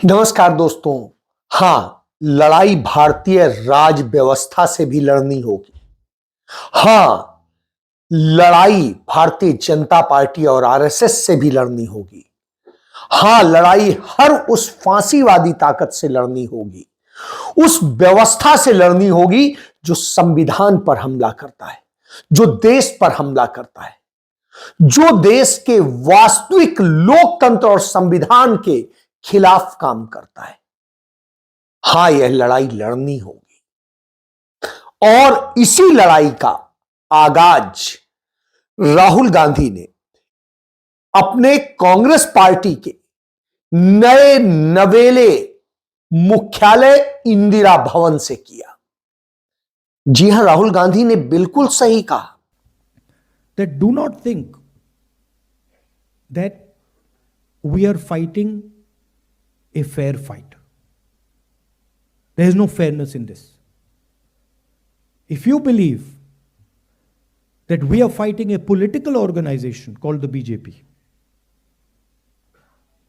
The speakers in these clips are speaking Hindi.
नमस्कार दोस्तों। हां, लड़ाई भारतीय राज व्यवस्था से भी लड़नी होगी। हां, लड़ाई भारतीय जनता पार्टी और आरएसएस से भी लड़नी होगी। हां, लड़ाई हर उस फांसीवादी ताकत से लड़नी होगी, उस व्यवस्था से लड़नी होगी जो संविधान पर हमला करता है, जो देश पर हमला करता है, जो देश के वास्तविक लोकतंत्र और संविधान के खिलाफ काम करता है। हां, यह लड़ाई लड़नी होगी और इसी लड़ाई का आगाज राहुल गांधी ने अपने कांग्रेस पार्टी के नए नवेले मुख्यालय इंदिरा भवन से किया। जी हां, राहुल गांधी ने बिल्कुल सही कहा। That do not think that we are fighting a fair fight. There is no fairness in this. If you believe that we are fighting a political organization called the BJP,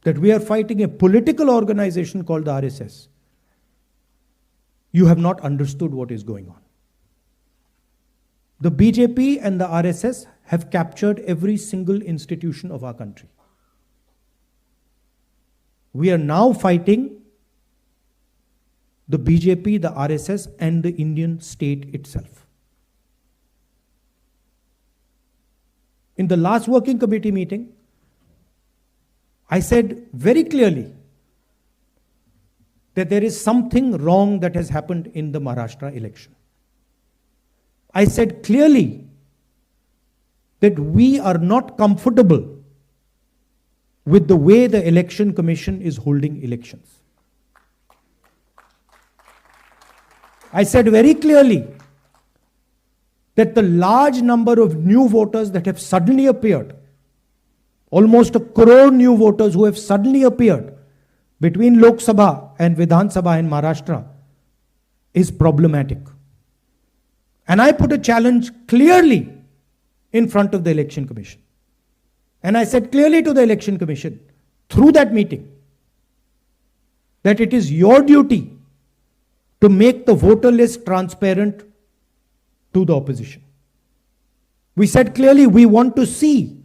that we are fighting a political organization called the RSS, you have not understood what is going on. The BJP and the RSS have captured every single institution of our country. We are now fighting the BJP, the RSS, and the Indian state itself. In the last working committee meeting, I said very clearly that there is something wrong that has happened in the Maharashtra election. I said clearly that we are not comfortable with the way the Election Commission is holding elections. I said very clearly that the large number of new voters that have suddenly appeared, almost 1 crore new voters who have suddenly appeared between Lok Sabha and Vidhan Sabha in Maharashtra, is problematic. And I put a challenge clearly in front of the Election Commission. And I said clearly to the Election Commission through that meeting that it is your duty to make the voter list transparent to the opposition. We said clearly we want to see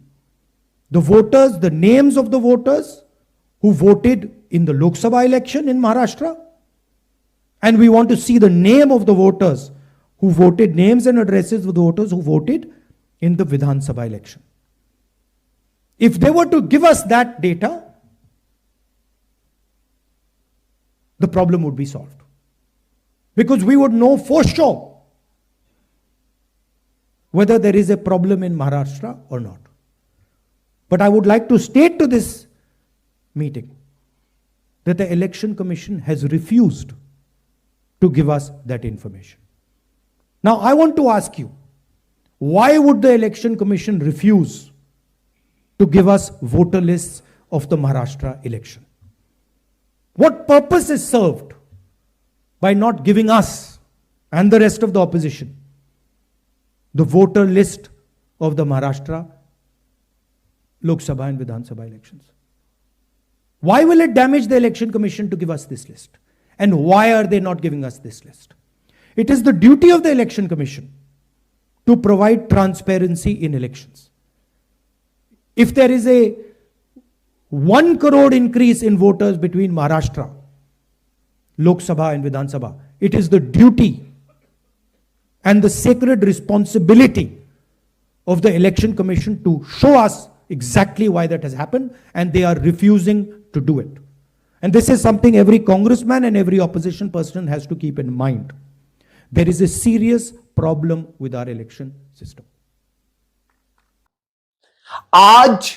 the voters, the names of the voters who voted in the Lok Sabha election in Maharashtra, and we want to see the name of the voters who voted, names and addresses of the voters who voted in the Vidhan Sabha election. If they were to give us that data, the problem would be solved. Because we would know for sure whether there is a problem in Maharashtra or not. But I would like to state to this meeting that the Election Commission has refused to give us that information. Now I want to ask you, why would the Election Commission refuse to give us voter lists of the Maharashtra election? What purpose is served by not giving us and the rest of the opposition the voter list of the Maharashtra Lok Sabha and Vidhan Sabha elections? Why will it damage the Election Commission to give us this list? And why are they not giving us this list? It is the duty of the Election Commission to provide transparency in elections. If there is a 1 crore increase in voters between Maharashtra, Lok Sabha and Vidhan Sabha, it is the duty and the sacred responsibility of the Election Commission to show us exactly why that has happened, and they are refusing to do it. And this is something every congressman and every opposition person has to keep in mind. There is a serious problem with our election system. आज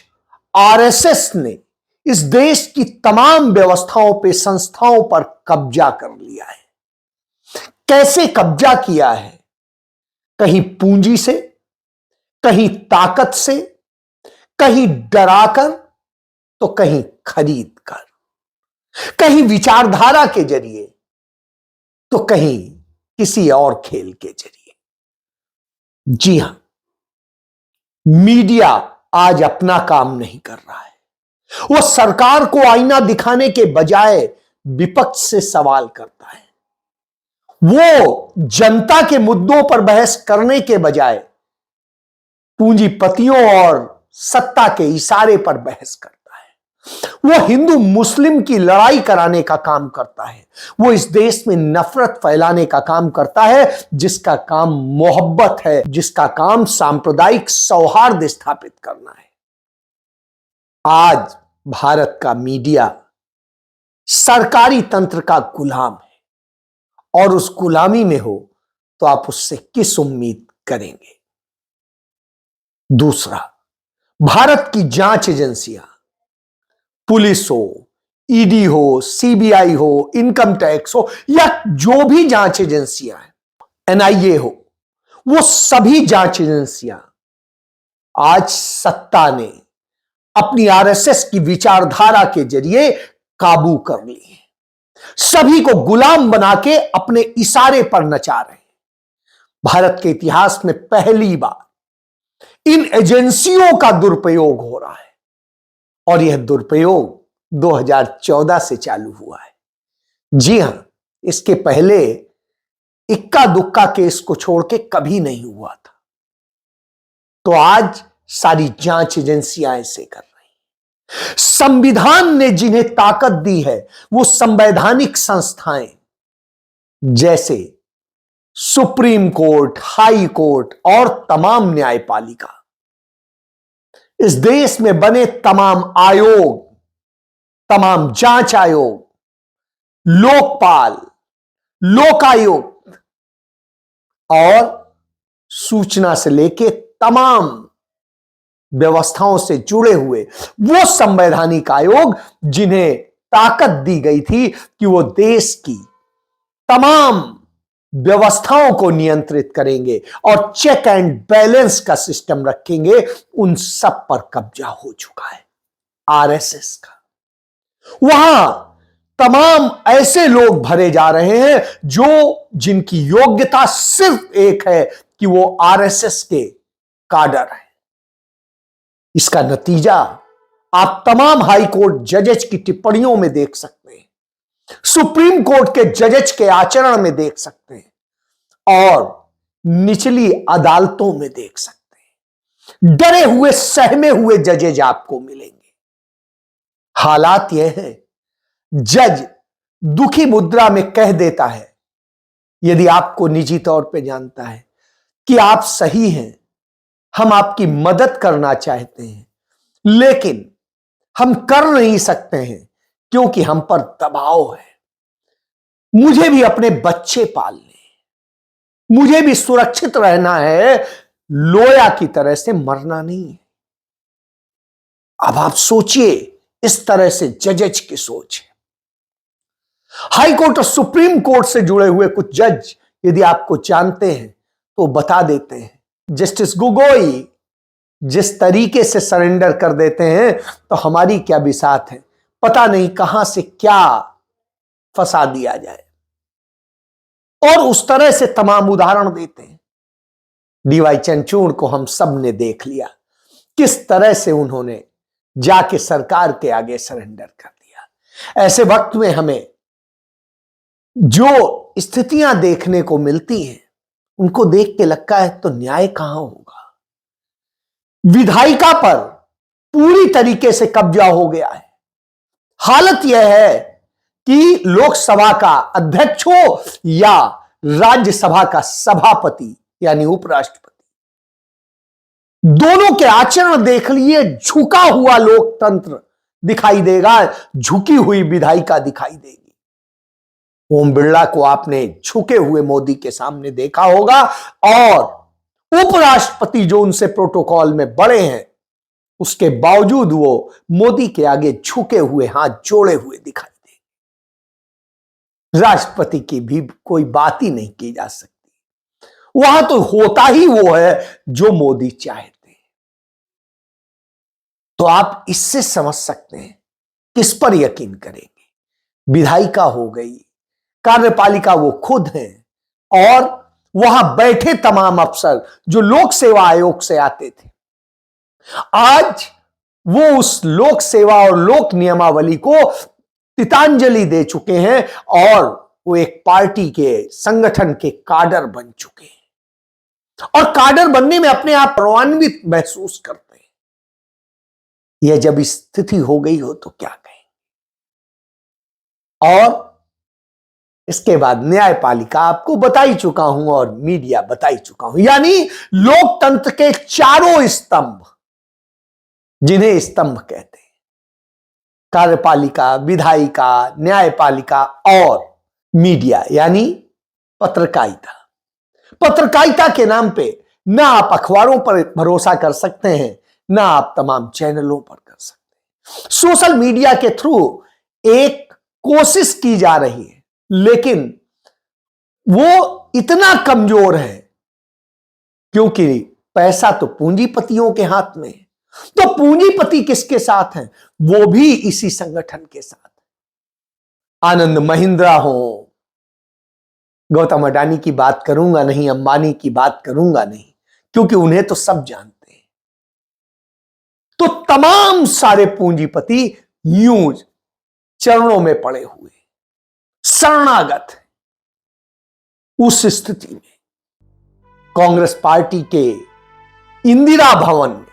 आरएसएस ने इस देश की तमाम व्यवस्थाओं पे, संस्थाओं पर कब्जा कर लिया है। कैसे कब्जा किया है? कहीं पूंजी से, कहीं ताकत से, कहीं डराकर, तो कहीं खरीद कर, कहीं विचारधारा के जरिए, तो कहीं किसी और खेल के जरिए। जी हां, मीडिया आज अपना काम नहीं कर रहा है। वो सरकार को आईना दिखाने के बजाय विपक्ष से सवाल करता है। वो जनता के मुद्दों पर बहस करने के बजाय पूंजीपतियों और सत्ता के इशारे पर बहस करता है। वो हिंदू मुस्लिम की लड़ाई कराने का काम करता है। वो इस देश में नफरत फैलाने का काम करता है, जिसका काम मोहब्बत है, जिसका काम सांप्रदायिक सौहार्द स्थापित करना है। आज भारत का मीडिया सरकारी तंत्र का गुलाम है और उस गुलामी में हो तो आप उससे किस उम्मीद करेंगे। दूसरा, भारत की जांच एजेंसियां, पुलिस हो, ईडी हो, सीबीआई हो, इनकम टैक्स हो या जो भी जांच एजेंसियां हैं, एनआईए हो, वो सभी जांच एजेंसियां आज सत्ता ने अपनी आरएसएस की विचारधारा के जरिए काबू कर ली है। सभी को गुलाम बना के अपने इशारे पर नचा रहे हैं। भारत के इतिहास में पहली बार इन एजेंसियों का दुरुपयोग हो रहा है और यह दुरुपयोग 2014 से चालू हुआ है। जी हां, इसके पहले इक्का दुक्का केस को छोड़ के कभी नहीं हुआ था। तो आज सारी जांच एजेंसियां ऐसे कर रही हैं। संविधान ने जिन्हें ताकत दी है वो संवैधानिक संस्थाएं जैसे सुप्रीम कोर्ट, हाई कोर्ट और तमाम न्यायपालिका, इस देश में बने तमाम आयोग, तमाम जांच आयोग, लोकपाल, लोकायुक्त और सूचना से लेके तमाम व्यवस्थाओं से जुड़े हुए वो संवैधानिक आयोग जिन्हें ताकत दी गई थी कि वो देश की तमाम व्यवस्थाओं को नियंत्रित करेंगे और चेक एंड बैलेंस का सिस्टम रखेंगे, उन सब पर कब्जा हो चुका है आरएसएस का। वहां तमाम ऐसे लोग भरे जा रहे हैं जिनकी योग्यता सिर्फ एक है कि वो आरएसएस के काडर है। इसका नतीजा आप तमाम हाई कोर्ट जजेज की टिप्पणियों में देख सकते हैं, सुप्रीम कोर्ट के जजेज के आचरण में देख सकते हैं और निचली अदालतों में देख सकते हैं। डरे हुए, सहमे हुए जजेज आपको मिलेंगे। हालात यह है, जज दुखी मुद्रा में कह देता है, यदि आपको निजी तौर पे जानता है कि आप सही हैं, हम आपकी मदद करना चाहते हैं, लेकिन हम कर नहीं सकते हैं क्योंकि हम पर दबाव है। मुझे भी अपने बच्चे पालने, मुझे भी सुरक्षित रहना है, लोया की तरह से मरना नहीं है। अब आप सोचिए, इस तरह से जजेज की सोच है। हाई कोर्ट और सुप्रीम कोर्ट से जुड़े हुए कुछ जज यदि आपको जानते हैं तो बता देते हैं, जस्टिस गोगोई जिस तरीके से सरेंडर कर देते हैं तो हमारी क्या बिसात है, पता नहीं कहां से क्या फंसा दिया जाए। और उस तरह से तमाम उदाहरण देते हैं। डीवाई चंद्रचूड़ को हम सब ने देख लिया, किस तरह से उन्होंने जाके सरकार के आगे सरेंडर कर दिया। ऐसे वक्त में हमें जो स्थितियां देखने को मिलती हैं उनको देख के लगता है तो न्याय कहां होगा। विधायिका पर पूरी तरीके से कब्जा हो गया है। हालत यह है कि लोकसभा का अध्यक्ष हो या राज्यसभा का सभापति यानी उपराष्ट्रपति, दोनों के आचरण देख लिए झुका हुआ लोकतंत्र दिखाई देगा, झुकी हुई विधायिका दिखाई देगी। ओम बिरला को आपने झुके हुए मोदी के सामने देखा होगा और उपराष्ट्रपति जो उनसे प्रोटोकॉल में बड़े हैं उसके बावजूद वो मोदी के आगे झुके हुए, हाथ जोड़े हुए दिखाई देंगे। राष्ट्रपति की भी कोई बात ही नहीं की जा सकती। वहां तो होता ही वो है जो मोदी चाहते हैं। तो आप इससे समझ सकते हैं किस पर यकीन करेंगे। विधायिका हो गई, कार्यपालिका वो खुद हैं और वहां बैठे तमाम अफसर जो लोक सेवा आयोग से आते थे, आज वो उस लोक सेवा और लोक नियमावली को तितांजलि दे चुके हैं और वो एक पार्टी के संगठन के काडर बन चुके हैं और काडर बनने में अपने आप गौरवान्वित महसूस करते हैं। यह जब स्थिति हो गई हो तो क्या कहें। और इसके बाद न्यायपालिका आपको बता ही चुका हूं और मीडिया बता ही चुका हूं, यानी लोकतंत्र के चारों स्तंभ, जिन्हें स्तंभ कहते हैं, कार्यपालिका, विधायिका, न्यायपालिका और मीडिया यानी पत्रकारिता। पत्रकारिता के नाम पे ना आप अखबारों पर भरोसा कर सकते हैं, ना आप तमाम चैनलों पर कर सकते हैं। सोशल मीडिया के थ्रू एक कोशिश की जा रही है, लेकिन वो इतना कमजोर है क्योंकि पैसा तो पूंजीपतियों के हाथ में है। तो पूंजीपति किसके साथ हैं? वो भी इसी संगठन के साथ। आनंद महिंद्रा हो, गौतम अडानी की बात करूंगा नहीं, अंबानी की बात करूंगा नहीं, क्योंकि उन्हें तो सब जानते हैं। तो तमाम सारे पूंजीपति यूं चरणों में पड़े हुए, शरणागत है। उस स्थिति में कांग्रेस पार्टी के इंदिरा भवन में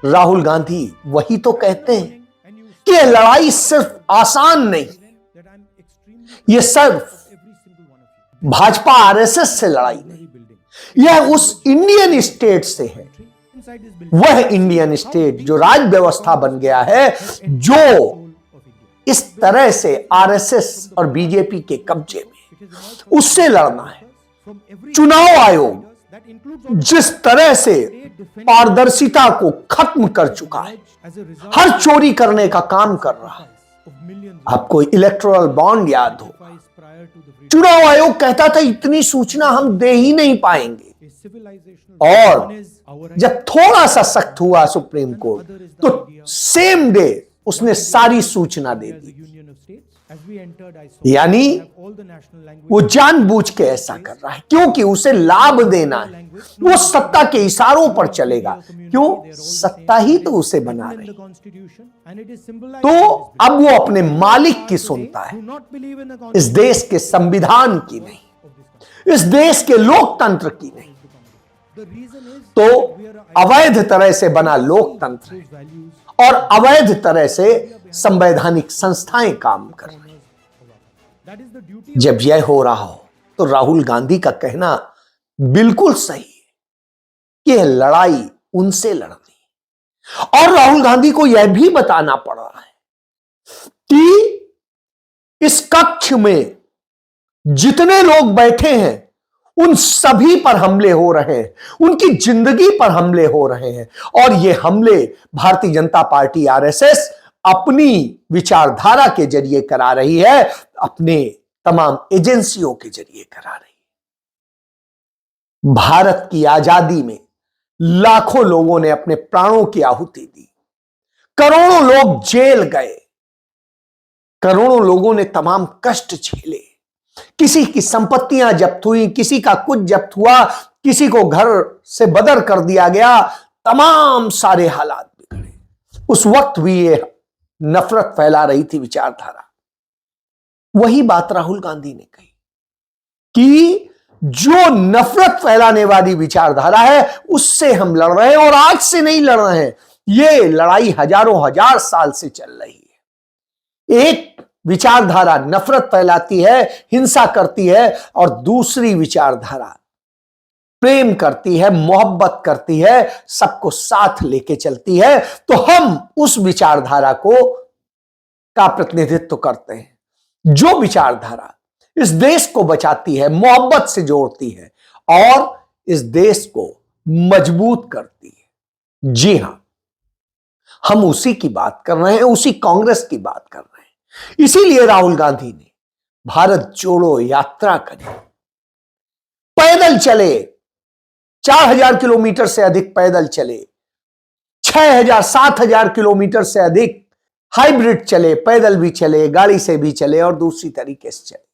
राहुल गांधी वही तो कहते हैं कि यह लड़ाई सिर्फ आसान नहीं, यह सिर्फ भाजपा आरएसएस से लड़ाई नहीं, यह उस इंडियन स्टेट से है, वह इंडियन स्टेट जो राज व्यवस्था बन गया है, जो इस तरह से आरएसएस और बीजेपी के कब्जे में, उससे लड़ना है। चुनाव आयोग जिस तरह से पारदर्शिता को खत्म कर चुका है, हर चोरी करने का काम कर रहा है। आपको इलेक्टोरल बॉन्ड याद हो, चुनाव आयोग कहता था इतनी सूचना हम दे ही नहीं पाएंगे, और जब थोड़ा सा सख्त हुआ सुप्रीम कोर्ट तो सेम डे उसने सारी सूचना दे दी। यानी वो जानबूझ के ऐसा कर रहा है क्योंकि उसे लाभ देना है। वो सत्ता के इशारों पर चलेगा, क्यों? सत्ता ही तो उसे बना रही। तो अब वो अपने मालिक की सुनता है, इस देश के संविधान की नहीं, इस देश के लोकतंत्र की नहीं। तो अवैध तरह से बना लोकतंत्र है और अवैध तरह से संवैधानिक संस्थाएं काम कर रही। जब यह हो रहा हो तो राहुल गांधी का कहना बिल्कुल सही है कि यह लड़ाई उनसे लड़नी, और राहुल गांधी को यह भी बताना पड़ रहा है कि इस कक्ष में जितने लोग बैठे हैं उन सभी पर हमले हो रहे हैं, उनकी जिंदगी पर हमले हो रहे हैं, और ये हमले भारतीय जनता पार्टी आरएसएस अपनी विचारधारा के जरिए करा रही है, अपने तमाम एजेंसियों के जरिए करा रही है। भारत की आजादी में लाखों लोगों ने अपने प्राणों की आहुति दी, करोड़ों लोग जेल गए, करोड़ों लोगों ने तमाम कष्ट झेले, किसी की संपत्तियां जब्त हुई, किसी का कुछ जब्त हुआ, किसी को घर से बदर कर दिया गया, तमाम सारे हालात बिगड़े। उस वक्त भी ये नफरत फैला रही थी विचारधारा। वही बात राहुल गांधी ने कही कि जो नफरत फैलाने वाली विचारधारा है उससे हम लड़ रहे हैं, और आज से नहीं लड़ रहे हैं, ये लड़ाई हजारों हजार साल से चल रही है। एक विचारधारा नफरत फैलाती है, हिंसा करती है, और दूसरी विचारधारा प्रेम करती है, मोहब्बत करती है, सबको साथ लेके चलती है। तो हम उस विचारधारा का प्रतिनिधित्व करते हैं, जो विचारधारा इस देश को बचाती है, मोहब्बत से जोड़ती है और इस देश को मजबूत करती है। जी हां, हम उसी की बात कर रहे हैं, उसी कांग्रेस की बात कर रहे हैं। इसीलिए राहुल गांधी ने भारत जोड़ो यात्रा करी, पैदल चले, 4000 किलोमीटर से अधिक पैदल चले, 6000 7000 किलोमीटर से अधिक हाइब्रिड चले, पैदल भी चले, गाड़ी से भी चले और दूसरी तरीके से चले।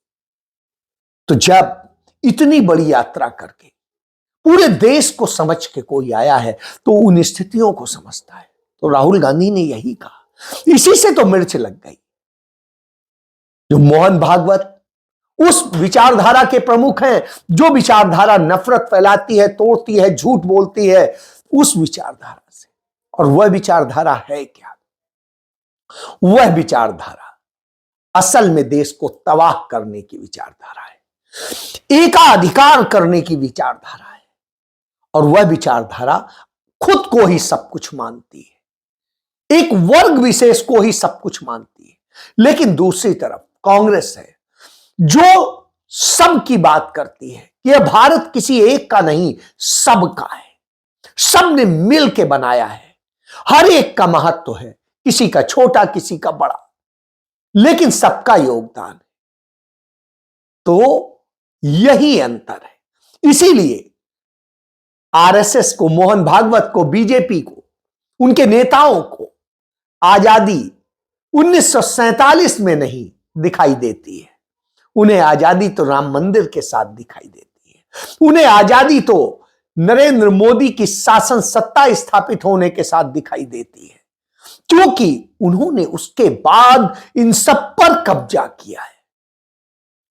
तो जब इतनी बड़ी यात्रा करके पूरे देश को समझ के कोई आया है तो उन स्थितियों को समझता है। तो राहुल गांधी ने यही कहा, इसी से तो मिर्च लग गई। जो मोहन भागवत उस विचारधारा के प्रमुख हैं, जो विचारधारा नफरत फैलाती है, तोड़ती है, झूठ बोलती है, उस विचारधारा से। और वह विचारधारा है क्या? वह विचारधारा असल में देश को तबाह करने की विचारधारा है, एकाधिकार करने की विचारधारा है। और वह विचारधारा खुद को ही सब कुछ मानती है, एक वर्ग विशेष को ही सब कुछ मानती है। लेकिन दूसरी तरफ कांग्रेस है, जो सब की बात करती है कि यह भारत किसी एक का नहीं, सबका है, सब ने मिल के बनाया है, हर एक का महत्व है, किसी का छोटा किसी का बड़ा, लेकिन सबका योगदान है। तो यही अंतर है। इसीलिए आरएसएस को, मोहन भागवत को, बीजेपी को, उनके नेताओं को आजादी 1947 में नहीं दिखाई देती है। उन्हें आजादी तो राम मंदिर के साथ दिखाई देती है। उन्हें आजादी तो नरेंद्र मोदी की शासन सत्ता स्थापित होने के साथ दिखाई देती है, क्योंकि उन्होंने उसके बाद इन सब पर कब्जा किया है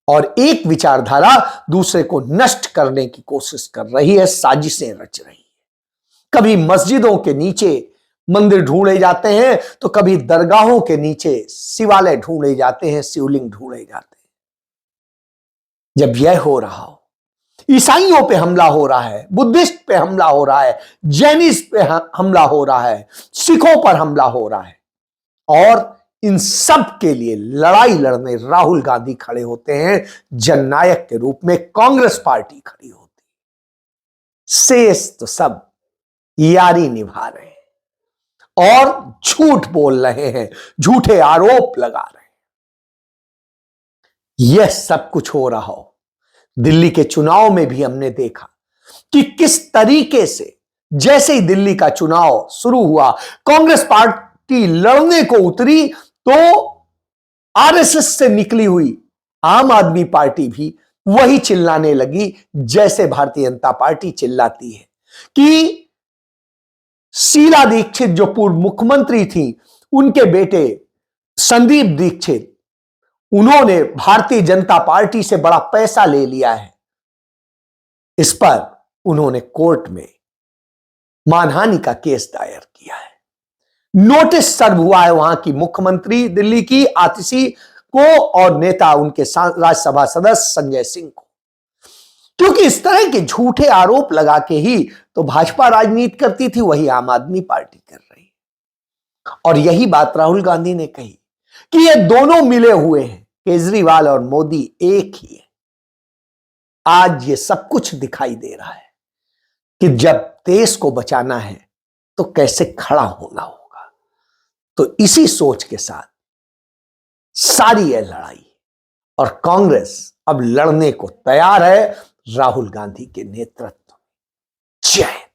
और एक विचारधारा दूसरे को नष्ट करने की कोशिश कर रही है, साजिशें रच रही है। कभी मस्जिदों के नीचे मंदिर ढूंढे जाते हैं, तो कभी दरगाहों के नीचे शिवालय ढूंढे जाते हैं, शिवलिंग ढूंढे जाते हैं। जब यह हो रहा हो, ईसाइयों पे हमला हो रहा है, बुद्धिस्ट पे हमला हो रहा है, जैनिस्ट पे हमला हो रहा है, सिखों पर हमला हो रहा है, और इन सब के लिए लड़ाई लड़ने राहुल गांधी खड़े होते हैं, जननायक के रूप में कांग्रेस पार्टी खड़ी होती है। शेष तो सब यारी निभा रहे हैं और झूठ बोल रहे हैं, झूठे आरोप लगा रहे हैं। यह सब कुछ हो रहा हो, दिल्ली के चुनाव में भी हमने देखा कि किस तरीके से जैसे ही दिल्ली का चुनाव शुरू हुआ, कांग्रेस पार्टी लड़ने को उतरी, तो आरएसएस से निकली हुई आम आदमी पार्टी भी वही चिल्लाने लगी जैसे भारतीय जनता पार्टी चिल्लाती है कि शीला दीक्षित जो पूर्व मुख्यमंत्री थी, उनके बेटे संदीप दीक्षित, उन्होंने भारतीय जनता पार्टी से बड़ा पैसा ले लिया है। इस पर उन्होंने कोर्ट में मानहानि का केस दायर किया है। नोटिस सर्व हुआ है वहां की मुख्यमंत्री दिल्ली की आतिशी को और नेता उनके राज्यसभा सदस्य संजय सिंह को, क्योंकि इस तरह के झूठे आरोप लगा के ही तो भाजपा राजनीति करती थी, वही आम आदमी पार्टी कर रही। और यही बात राहुल गांधी ने कही कि ये दोनों मिले हुए हैं, केजरीवाल और मोदी एक ही है। आज ये सब कुछ दिखाई दे रहा है कि जब देश को बचाना है तो कैसे खड़ा होना होगा। तो इसी सोच के साथ सारी यह लड़ाई, और कांग्रेस अब लड़ने को तैयार है राहुल गांधी के नेतृत्व में। जय